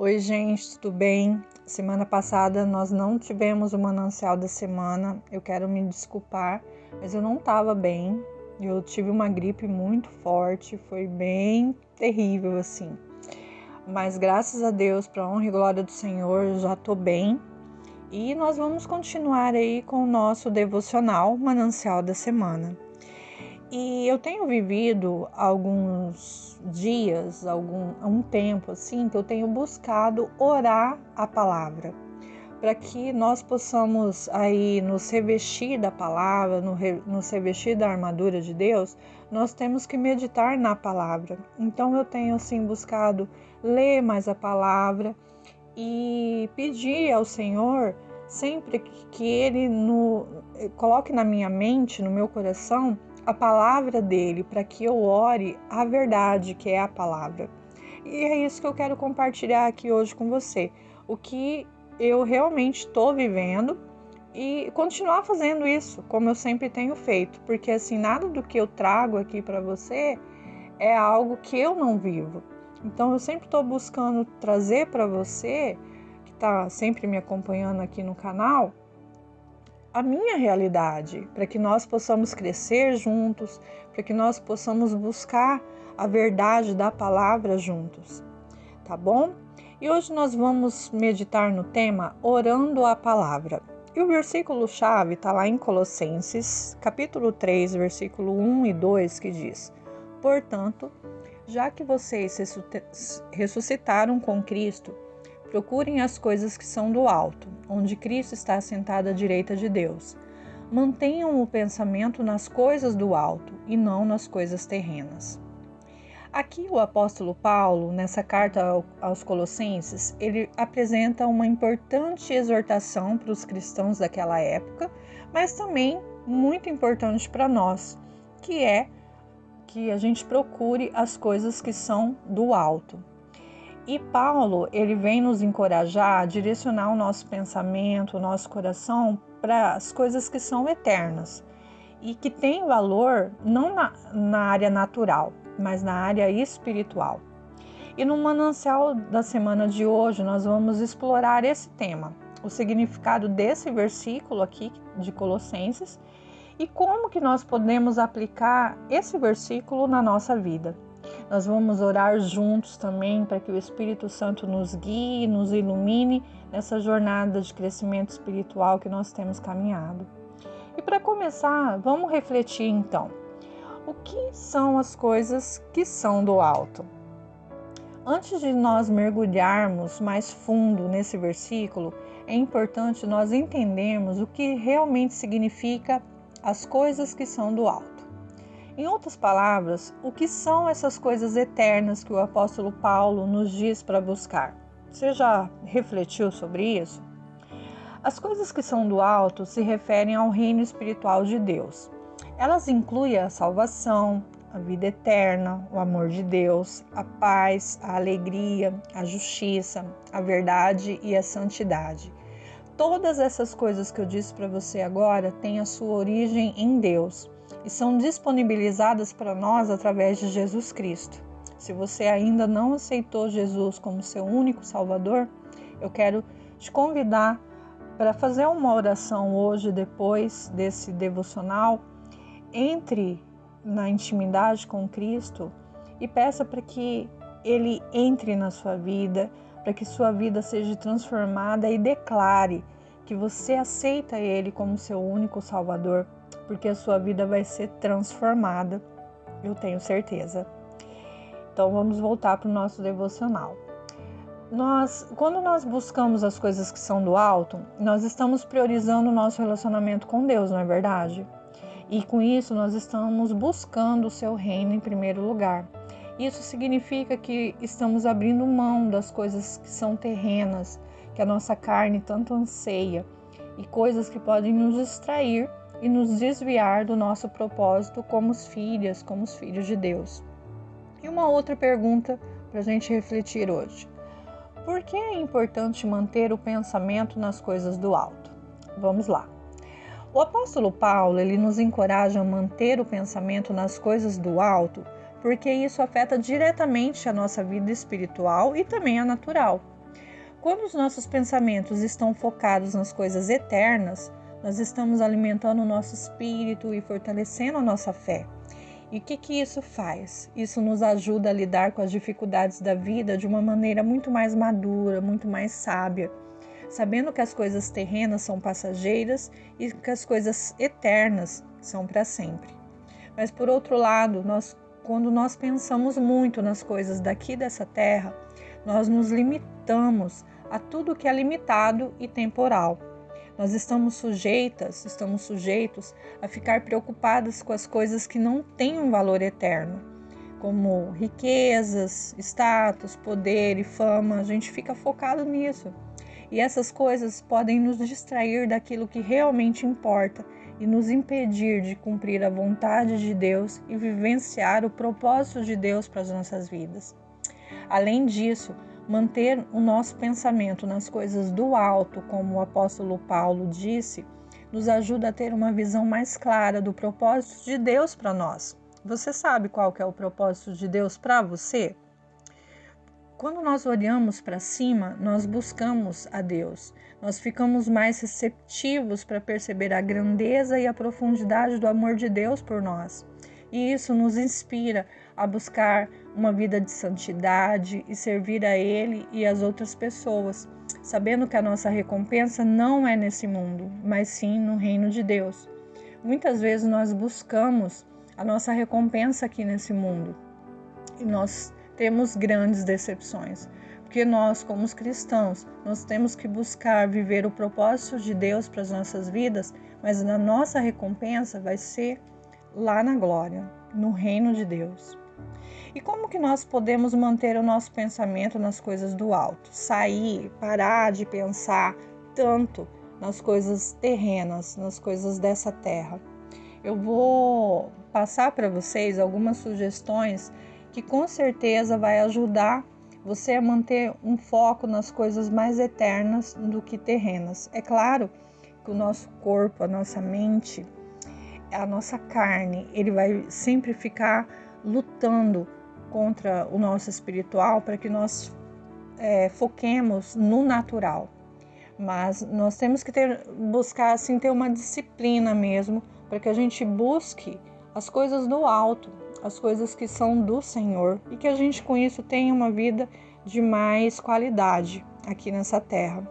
Oi, gente, tudo bem? Semana passada nós não tivemos o manancial da semana. Eu quero me desculpar, mas eu não estava bem. Eu tive uma gripe muito forte, foi bem terrível assim. Mas graças a Deus, para a honra e glória do Senhor, eu já estou bem. E nós vamos continuar aí com o nosso devocional Manancial da Semana. E eu tenho vivido alguns dias, um tempo assim, que eu tenho buscado orar a palavra, para que nós possamos aí nos revestir da palavra, nos revestir da armadura de Deus. Nós temos que meditar na palavra. Então eu tenho assim buscado ler mais a palavra e pedir ao Senhor sempre que Ele coloque na minha mente, no meu coração, a palavra dele, para que eu ore a verdade, que é a palavra. E é isso que eu quero compartilhar aqui hoje com você. O que eu realmente estou vivendo e continuar fazendo isso, como eu sempre tenho feito. Porque assim, nada do que eu trago aqui para você é algo que eu não vivo. Então eu sempre estou buscando trazer para você, que está sempre me acompanhando aqui no canal, a minha realidade, para que nós possamos crescer juntos, para que nós possamos buscar a verdade da palavra juntos, tá bom? E hoje nós vamos meditar no tema orando a palavra. E o versículo-chave está lá em Colossenses, capítulo 3, versículo 1 e 2, que diz: Portanto, já que vocês ressuscitaram com Cristo, procurem as coisas que são do alto, onde Cristo está assentado à direita de Deus. Mantenham o pensamento nas coisas do alto e não nas coisas terrenas. Aqui o apóstolo Paulo, nessa carta aos Colossenses, ele apresenta uma importante exortação para os cristãos daquela época, mas também muito importante para nós, que é que a gente procure as coisas que são do alto. E Paulo, ele vem nos encorajar a direcionar o nosso pensamento, o nosso coração para as coisas que são eternas e que têm valor não na área natural, mas na área espiritual. E no manancial da semana de hoje nós vamos explorar esse tema, o significado desse versículo aqui de Colossenses e como que nós podemos aplicar esse versículo na nossa vida. Nós vamos orar juntos também para que o Espírito Santo nos guie, nos ilumine nessa jornada de crescimento espiritual que nós temos caminhado. E para começar, vamos refletir então. O que são as coisas que são do alto? Antes de nós mergulharmos mais fundo nesse versículo, é importante nós entendermos o que realmente significa as coisas que são do alto. Em outras palavras, o que são essas coisas eternas que o apóstolo Paulo nos diz para buscar? Você já refletiu sobre isso? As coisas que são do alto se referem ao reino espiritual de Deus. Elas incluem a salvação, a vida eterna, o amor de Deus, a paz, a alegria, a justiça, a verdade e a santidade. Todas essas coisas que eu disse para você agora têm a sua origem em Deus e são disponibilizadas para nós através de Jesus Cristo. Se você ainda não aceitou Jesus como seu único Salvador, eu quero te convidar para fazer uma oração hoje, depois desse devocional. Entre na intimidade com Cristo e peça para que Ele entre na sua vida, para que sua vida seja transformada e declare que você aceita Ele como seu único Salvador, porque a sua vida vai ser transformada, eu tenho certeza. Então vamos voltar para o nosso devocional. Quando nós buscamos as coisas que são do alto, nós estamos priorizando o nosso relacionamento com Deus, não é verdade? E com isso nós estamos buscando o seu reino em primeiro lugar. Isso significa que estamos abrindo mão das coisas que são terrenas, que a nossa carne tanto anseia, e coisas que podem nos distrair e nos desviar do nosso propósito como filhos de Deus. E uma outra pergunta para a gente refletir hoje. Por que é importante manter o pensamento nas coisas do alto? Vamos lá. O apóstolo Paulo, ele nos encoraja a manter o pensamento nas coisas do alto, porque isso afeta diretamente a nossa vida espiritual e também a natural. Quando os nossos pensamentos estão focados nas coisas eternas, nós estamos alimentando o nosso espírito e fortalecendo a nossa fé. E o que isso faz? Isso nos ajuda a lidar com as dificuldades da vida de uma maneira muito mais madura, muito mais sábia, sabendo que as coisas terrenas são passageiras e que as coisas eternas são para sempre. Mas por outro lado, quando nós pensamos muito nas coisas daqui dessa terra, nós nos limitamos a tudo que é limitado e temporal. Nós estamos sujeitos a ficar preocupados com as coisas que não têm um valor eterno, como riquezas, status, poder e fama. A gente fica focado nisso. E essas coisas podem nos distrair daquilo que realmente importa e nos impedir de cumprir a vontade de Deus e vivenciar o propósito de Deus para as nossas vidas. Além disso, manter o nosso pensamento nas coisas do alto, como o apóstolo Paulo disse, nos ajuda a ter uma visão mais clara do propósito de Deus para nós. Você sabe qual que é o propósito de Deus para você? Quando nós olhamos para cima, nós buscamos a Deus. Nós ficamos mais receptivos para perceber a grandeza e a profundidade do amor de Deus por nós. E isso nos inspira a buscar uma vida de santidade e servir a Ele e as outras pessoas, sabendo que a nossa recompensa não é nesse mundo, mas sim no reino de Deus. Muitas vezes nós buscamos a nossa recompensa aqui nesse mundo e nós temos grandes decepções, porque nós, como os cristãos, nós temos que buscar viver o propósito de Deus para as nossas vidas, mas a nossa recompensa vai ser lá na glória, no reino de Deus. E como que nós podemos manter o nosso pensamento nas coisas do alto? Parar de pensar tanto nas coisas terrenas, nas coisas dessa terra. Eu vou passar para vocês algumas sugestões que com certeza vai ajudar você a manter um foco nas coisas mais eternas do que terrenas. É claro que o nosso corpo, a nossa mente, a nossa carne, ele vai sempre ficar lutando contra o nosso espiritual para que nós foquemos no natural. Mas nós temos que buscar assim, ter uma disciplina mesmo para que a gente busque as coisas do alto, as coisas que são do Senhor e que a gente com isso tenha uma vida de mais qualidade aqui nessa terra.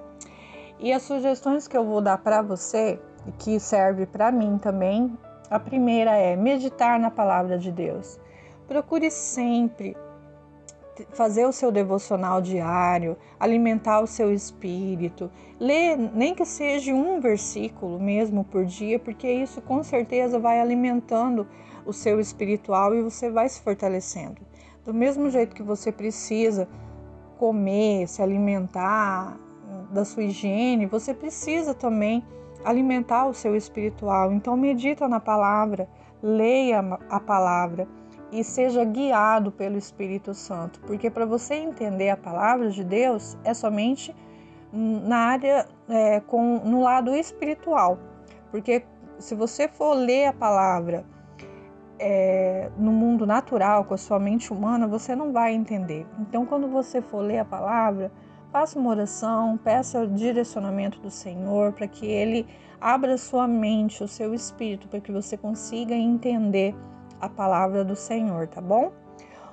E as sugestões que eu vou dar para você e que serve para mim também, a primeira é meditar na palavra de Deus. Procure sempre fazer o seu devocional diário, alimentar o seu espírito, ler nem que seja um versículo mesmo por dia, porque isso com certeza vai alimentando o seu espiritual e você vai se fortalecendo. Do mesmo jeito que você precisa comer, se alimentar da sua higiene, você precisa também alimentar o seu espiritual. Então medita na palavra, leia a palavra e seja guiado pelo Espírito Santo, porque para você entender a palavra de Deus é somente na área, no lado espiritual, porque se você for ler a palavra no mundo natural, com a sua mente humana, você não vai entender. Então quando você for ler a palavra, faça uma oração, peça o direcionamento do Senhor para que Ele abra a sua mente, o seu espírito, para que você consiga entender a palavra do Senhor, tá bom?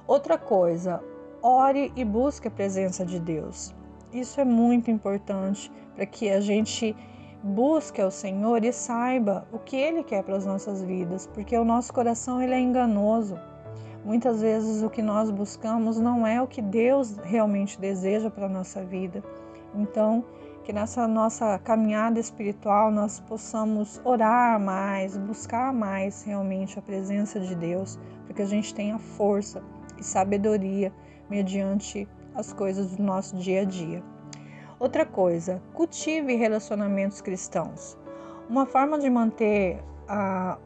Outra coisa, ore e busque a presença de Deus. Isso é muito importante para que a gente busque ao Senhor e saiba o que Ele quer para as nossas vidas, porque o nosso coração ele é enganoso. Muitas vezes o que nós buscamos não é o que Deus realmente deseja para a nossa vida. Então, que nessa nossa caminhada espiritual nós possamos orar mais, buscar mais realmente a presença de Deus, para que a gente tenha força e sabedoria mediante as coisas do nosso dia a dia. Outra coisa, cultive relacionamentos cristãos. Uma forma de manter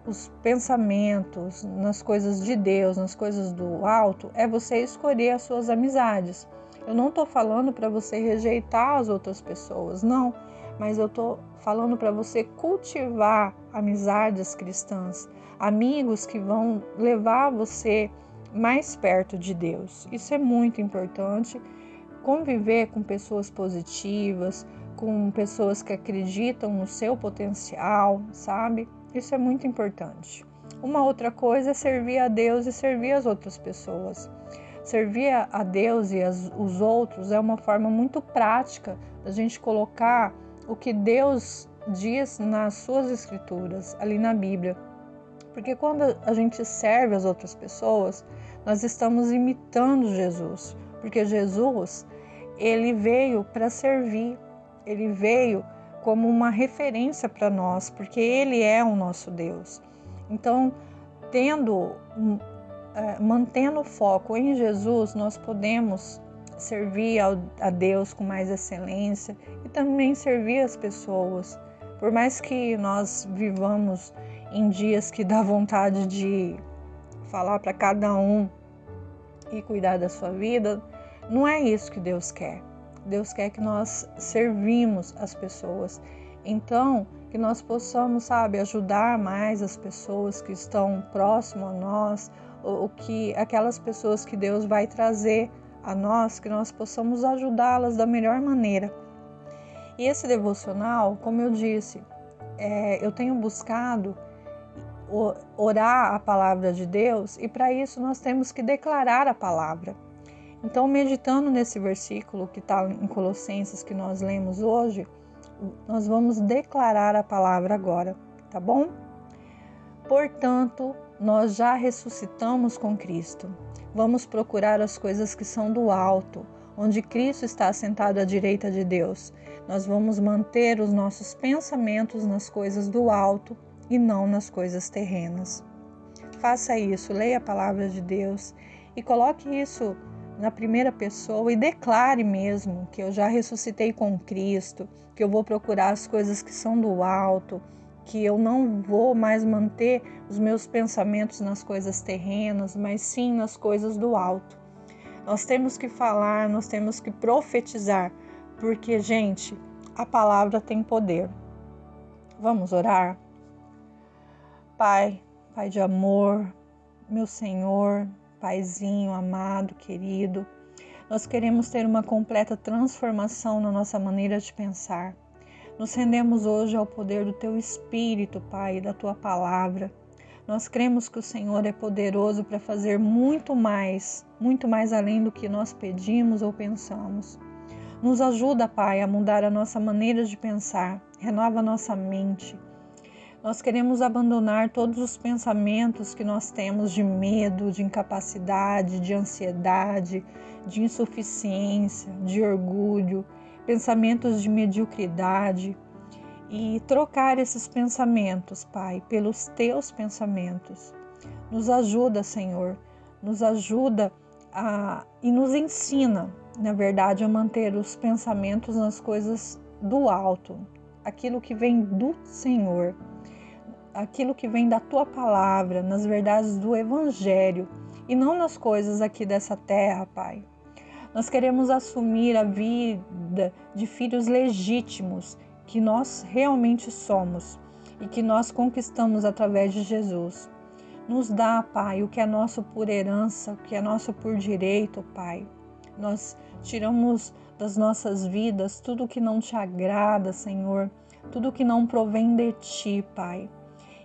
os pensamentos nas coisas de Deus, nas coisas do alto, é você escolher as suas amizades. Eu não estou falando para você rejeitar as outras pessoas, não, mas eu estou falando para você cultivar amizades cristãs, amigos que vão levar você mais perto de Deus. Isso é muito importante. conviver com pessoas positivas, com pessoas que acreditam no seu potencial, sabe? Isso é muito importante. Uma outra coisa é servir a Deus e servir as outras pessoas. Servir a Deus e os outros é uma forma muito prática da gente colocar o que Deus diz nas suas escrituras, ali na Bíblia. Porque quando a gente serve as outras pessoas, nós estamos imitando Jesus. Porque Jesus, ele veio para servir, ele veio como uma referência para nós, porque ele é o nosso Deus. Então, mantendo o foco em Jesus, nós podemos servir a Deus com mais excelência e também servir as pessoas. Por mais que nós vivamos em dias que dá vontade de falar para cada um e cuidar da sua vida, não é isso que Deus quer. Deus quer que nós servimos as pessoas. Então, que nós possamos, ajudar mais as pessoas que estão próximo a nós, ou que aquelas pessoas que Deus vai trazer a nós, que nós possamos ajudá-las da melhor maneira. E esse devocional, como eu disse, eu tenho buscado orar a palavra de Deus, e para isso nós temos que declarar a palavra. Então, meditando nesse versículo que está em Colossenses, que nós lemos hoje, nós vamos declarar a palavra agora, tá bom? Portanto, nós já ressuscitamos com Cristo. Vamos procurar as coisas que são do alto, onde Cristo está assentado à direita de Deus. Nós vamos manter os nossos pensamentos nas coisas do alto e não nas coisas terrenas. Faça isso, leia a palavra de Deus e coloque isso na primeira pessoa e declare mesmo que eu já ressuscitei com Cristo, que eu vou procurar as coisas que são do alto, que eu não vou mais manter os meus pensamentos nas coisas terrenas, mas sim nas coisas do alto. Nós temos que falar, nós temos que profetizar, porque, gente, a palavra tem poder. Vamos orar? Pai de amor, meu Senhor, Paizinho amado, querido, nós queremos ter uma completa transformação na nossa maneira de pensar. Nos rendemos hoje ao poder do Teu Espírito, Pai, e da Tua Palavra. Nós cremos que o Senhor é poderoso para fazer muito mais além do que nós pedimos ou pensamos. Nos ajuda, Pai, a mudar a nossa maneira de pensar, renova a nossa mente. Nós queremos abandonar todos os pensamentos que nós temos de medo, de incapacidade, de ansiedade, de insuficiência, de orgulho, pensamentos de mediocridade e trocar esses pensamentos, Pai, pelos Teus pensamentos. Nos ajuda, Senhor, nos ajuda e nos ensina, na verdade, a manter os pensamentos nas coisas do alto, aquilo que vem do Senhor, aquilo que vem da Tua Palavra, nas verdades do Evangelho e não nas coisas aqui dessa terra, Pai. Nós queremos assumir a vida de filhos legítimos que nós realmente somos e que nós conquistamos através de Jesus. Nos dá, Pai, o que é nosso por herança, o que é nosso por direito, Pai. Nós tiramos das nossas vidas tudo que não Te agrada, Senhor, tudo que não provém de Ti, Pai.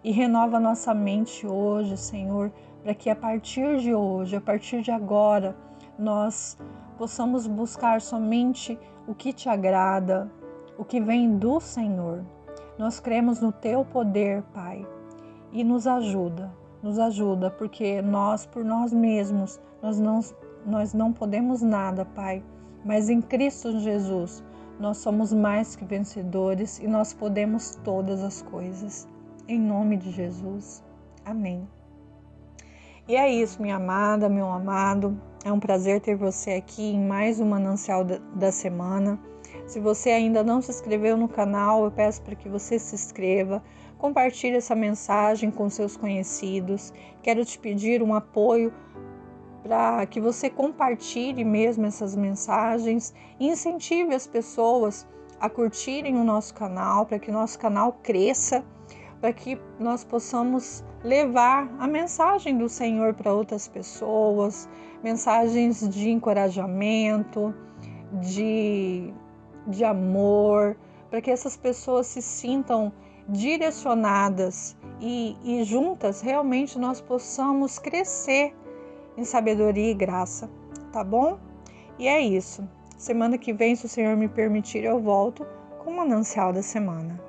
E renova nossa mente hoje, Senhor, para que a partir de hoje, a partir de agora, nós possamos buscar somente o que Te agrada, o que vem do Senhor. Nós cremos no Teu poder, Pai, e nos ajuda, porque nós, por nós mesmos, nós não podemos nada, Pai, mas em Cristo Jesus, nós somos mais que vencedores e nós podemos todas as coisas. Em nome de Jesus. Amém. E é isso, minha amada, meu amado. É um prazer ter você aqui em mais um Manancial da Semana. Se você ainda não se inscreveu no canal, eu peço para que você se inscreva. Compartilhe essa mensagem com seus conhecidos. Quero te pedir um apoio para que você compartilhe mesmo essas mensagens e incentive as pessoas a curtirem o nosso canal, para que o nosso canal cresça, para que nós possamos levar a mensagem do Senhor para outras pessoas, mensagens de encorajamento, de amor, para que essas pessoas se sintam direcionadas e juntas realmente nós possamos crescer em sabedoria e graça, tá bom? E é isso. Semana que vem, se o Senhor me permitir, eu volto com o Manancial da Semana.